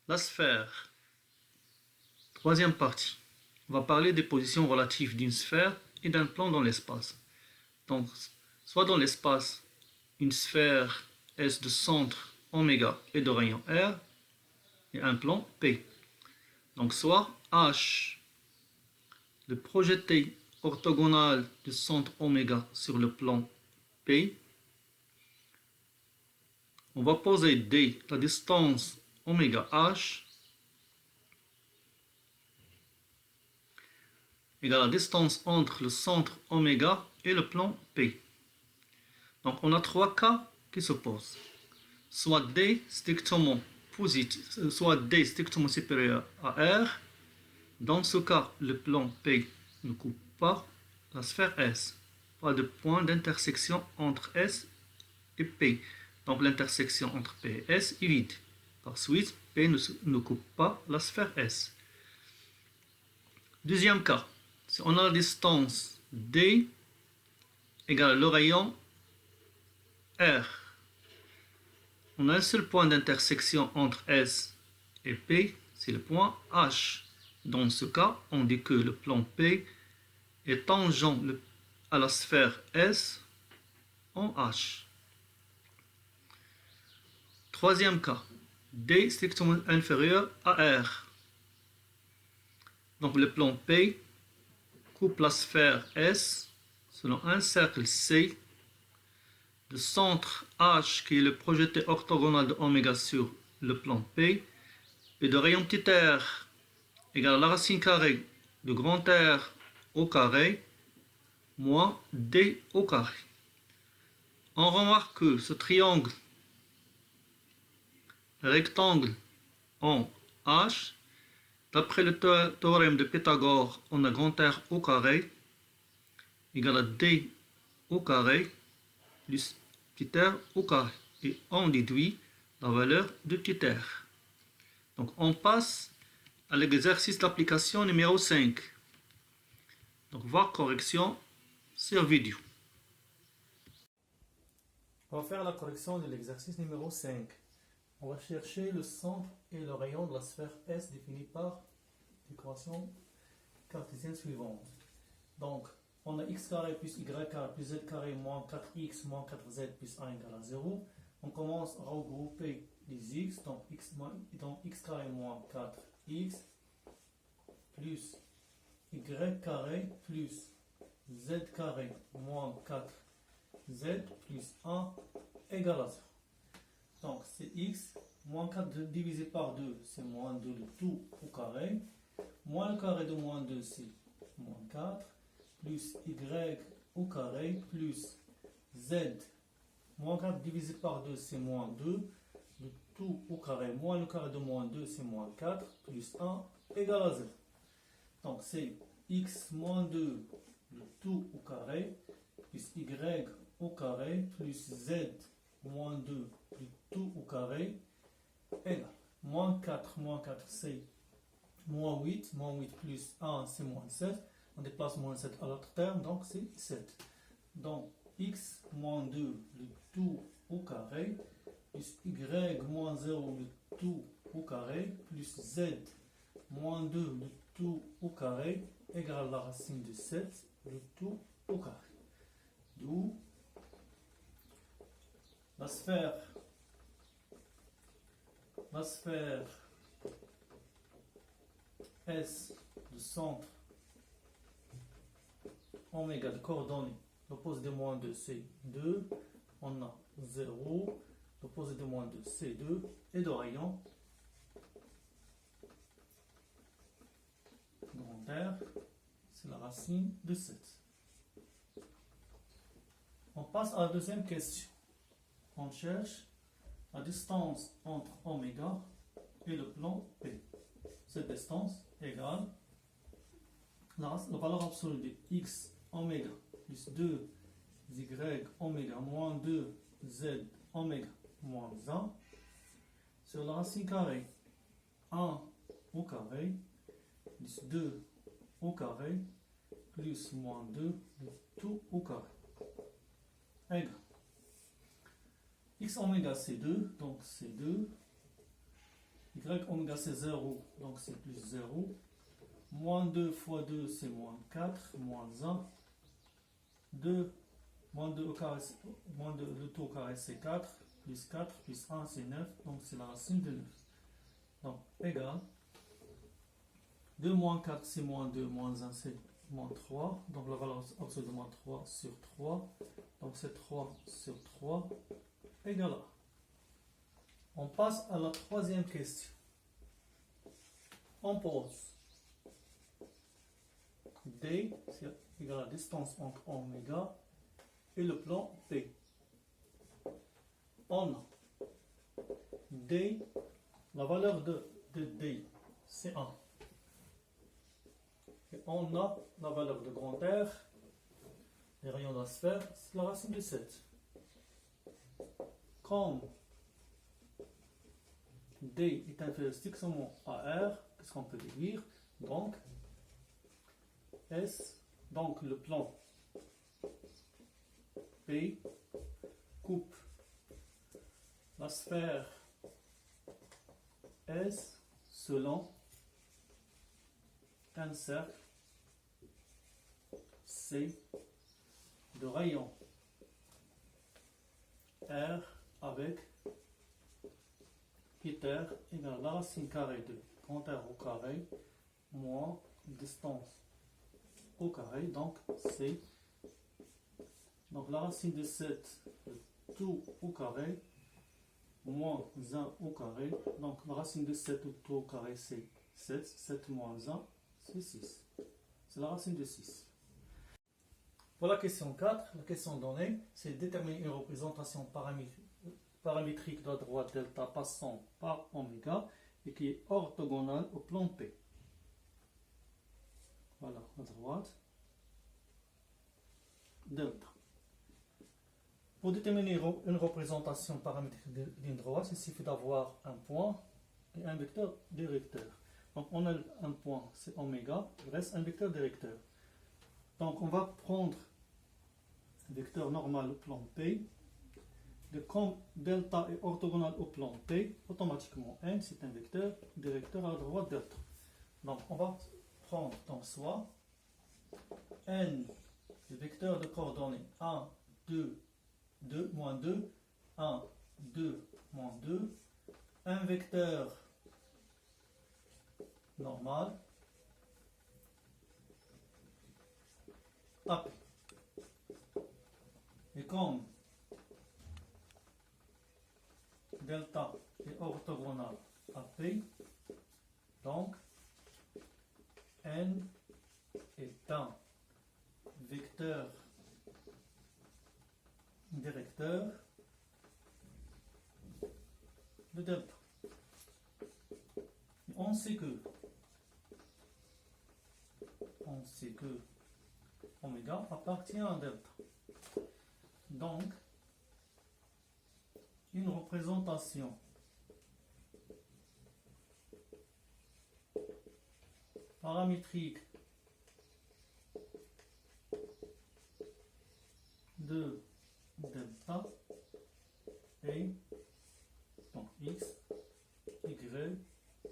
La sphère. Troisième partie. On va parler des positions relatives d'une sphère et d'un plan dans l'espace. Donc, soit dans l'espace, une sphère S de centre oméga et de rayon R et un plan P. Donc, soit H, le projeté orthogonal du centre oméga sur le plan P. On va poser D, la distance oméga H, égale la distance entre le centre oméga et le plan P. Donc on a trois cas qui se posent. Soit D strictement positif, soit D strictement supérieur à R. Dans ce cas, le plan P ne coupe pas la sphère S. Pas de point d'intersection entre S et P. Donc l'intersection entre P et S est vide. Par suite, P ne coupe pas la sphère S. Deuxième cas, si on a la distance D égale le rayon R. On a un seul point d'intersection entre S et P, c'est le point H. Dans ce cas, on dit que le plan P est tangent à la sphère S en H. Troisième cas, D strictement inférieur à R. Donc le plan P coupe la sphère S selon un cercle C de centre H qui est le projeté orthogonal de oméga sur le plan P et de rayon petit r égale à la racine carrée de grand R au carré moins D au carré. On remarque que ce triangle rectangle en H, d'après le théorème de Pythagore, on a grand R au carré égale à D au carré plus petit r au carré. Et on déduit la valeur de petit r. Donc on passe à l'exercice d'application numéro 5. Donc voir correction sur vidéo. On va faire la correction de l'exercice numéro 5. On va chercher le centre et le rayon de la sphère S définie par l'équation cartésienne suivante. Donc, on a x carré plus y carré plus z carré moins 4x moins 4z plus 1 égale à 0. On commence à regrouper les x, donc x carré moins 4x plus y carré plus z carré moins 4z plus 1 égale à 0. Donc c'est x, moins 4 divisé par 2, c'est moins 2 le tout au carré. Moins le carré de moins 2, c'est moins 4. Plus y au carré plus z. Moins 4 divisé par 2, c'est moins 2. Le tout au carré, moins le carré de moins 2, c'est moins 4. Plus 1 égale à 0. Donc c'est x moins 2, le tout au carré, plus y au carré, plus z moins 2, le tout au carré, égale. Moins 4, c'est moins 8. Moins 8 plus 1, c'est moins 7. On déplace moins 7 à l'autre terme, donc c'est 7. Donc x moins 2, le tout au carré, plus y moins 0, le tout au carré, plus z moins 2, le tout au carré, égale la racine de 7, le tout au carré. D'où la sphère S de centre oméga de coordonnées, l'opposé de moins 2 c'est 2, on a 0, l'opposé de moins 2 c'est 2, et de rayon grand R, c'est la racine de 7. On passe à la deuxième question. On cherche la distance entre oméga et le plan P. Cette distance égale la valeur absolue de x oméga plus 2 y oméga moins 2 z oméga moins 1 sur la racine carrée 1 au carré plus 2 au carré plus moins 2 le tout au carré égale x oméga c'est 2, donc c'est 2 Y oméga c'est 0, donc c'est plus 0. Moins 2 fois 2 c'est moins 4, moins 1. 2, moins 2 au carré, moins 2, le tout au carré c'est 4, plus 4, plus 1 c'est 9, donc c'est la racine de 9. Donc égal, 2 moins 4 c'est moins 2, moins 1 c'est moins 3, donc la valeur absolue de moins 3 sur 3, donc c'est 3 sur 3, égal à. On passe à la troisième question. On pose D, c'est égal à la distance entre oméga et le plan P. On a D, la valeur de D, c'est 1. Et on a la valeur de grand R, les rayons de la sphère, c'est la racine de 7. Comme D est inférieur strictement à R, qu'est-ce qu'on peut déduire? Donc, S, donc le plan P coupe la sphère S selon un cercle C de rayon R avec Peter égale à la racine carrée de grand R au carré moins distance au carré, donc C. Donc la racine de 7, tout au carré, moins 1 au carré. Donc la racine de 7 tout au carré c'est 7. 7 moins 1, c'est 6. C'est la racine de 6. Pour la question 4, la question donnée, c'est déterminer une représentation paramétrique de la droite delta passant par oméga et qui est orthogonale au plan P. Voilà, la droite delta. Pour déterminer une représentation paramétrique d'une droite, il suffit d'avoir un point et un vecteur directeur. Donc on a un point, c'est oméga, il reste un vecteur directeur. Donc on va prendre un vecteur normal au plan P. Et comme delta est orthogonal au plan P, automatiquement n c'est un vecteur directeur à la droite delta. Donc on va prendre donc soit n, le vecteur de coordonnées 1, 2, 2, moins 2, 1, 2, moins 2, un vecteur normal, AP. Et comme delta est orthogonal à P, donc n est un vecteur directeur de delta. On sait que oméga appartient à delta. Donc, une représentation paramétrique de delta est donc x, y,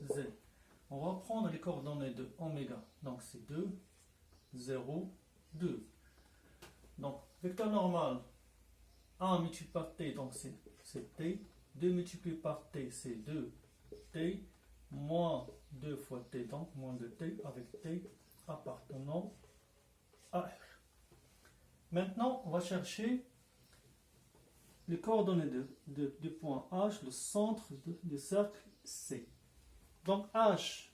z. On va prendre les coordonnées de oméga, donc c'est 2, 0, 2. Donc, vecteur normal, 1 multiplié par t, donc c'est t, 2 multiplié par t, c'est 2t, moins 2 fois t, donc moins de t, avec t appartenant à R. Maintenant, on va chercher les coordonnées du point H, le centre du cercle C. Donc H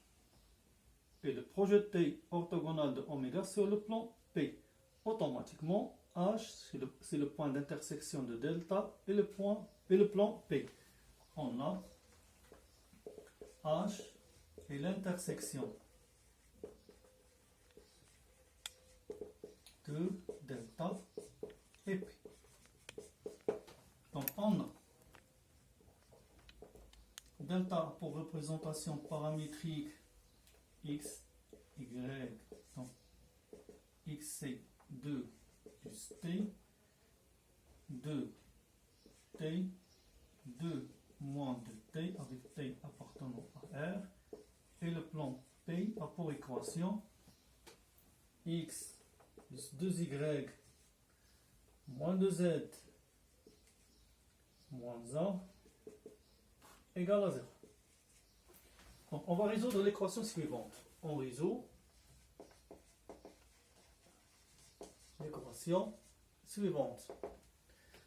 est le projeté orthogonal de oméga sur le plan P. Automatiquement, H, c'est le point d'intersection de delta et le plan P. On a H et l'intersection de delta et P. Donc on a delta pour représentation paramétrique x, y, donc x c'est 2 plus t, 2t, 2 moins 2t avec t appartenant à l'équation x plus 2y moins 2z moins 1 égale à 0. Donc, on va résoudre l'équation suivante. On résout l'équation suivante.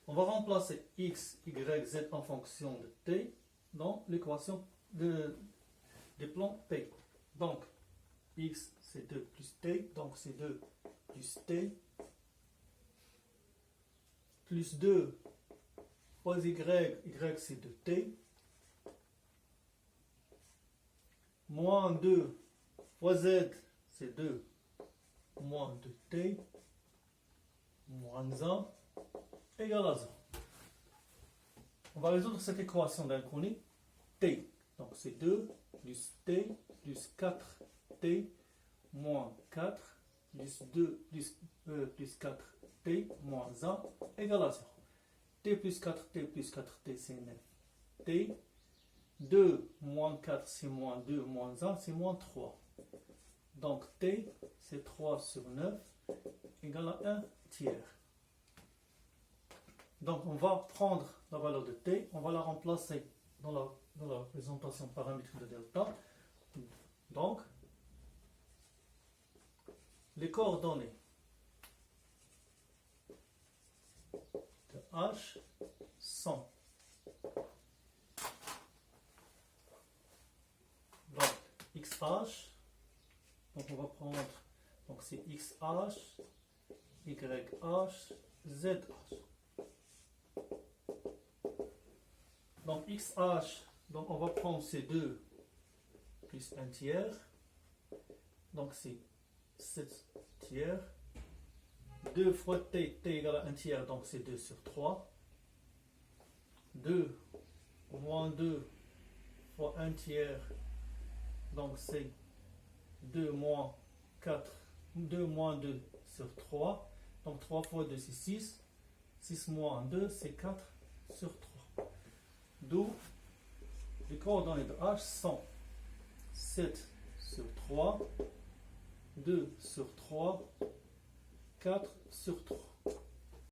On va remplacer x, y, z en fonction de t dans l'équation des plans P. Donc, x c'est 2 plus t, donc c'est 2 plus t, plus 2 fois y, y c'est 2t, moins 2 fois z c'est 2 moins 2t, moins 1 égale à 0. On va résoudre cette équation d'inconnu t. Donc c'est 2 plus t plus 4t moins 4 plus 2 plus 4t moins 1 égale à 0. T plus 4t plus 4t c'est 9t. 2 moins 4 c'est moins 2 moins 1 c'est moins 3. Donc t c'est 3 sur 9 égale à 1 tiers. Donc on va prendre la valeur de t, on va la remplacer dans la représentation paramétrique de delta. Donc les coordonnées de h sont donc xh, donc on va prendre, donc c'est xh, yh, zh. Donc xh, donc on va prendre ces 2 plus 1 tiers, donc c'est 7 tiers, 2 fois t, t égale à 1 tiers, donc c'est 2 sur 3, 2 moins 2 fois 1 tiers, donc c'est 2 moins 4, 2 moins 2 sur 3, donc 3 fois 2 c'est 6, 6 moins 2 c'est 4 sur 3. D'où les coordonnées de h sont 7 sur 3, 2 sur 3, 4 sur 3.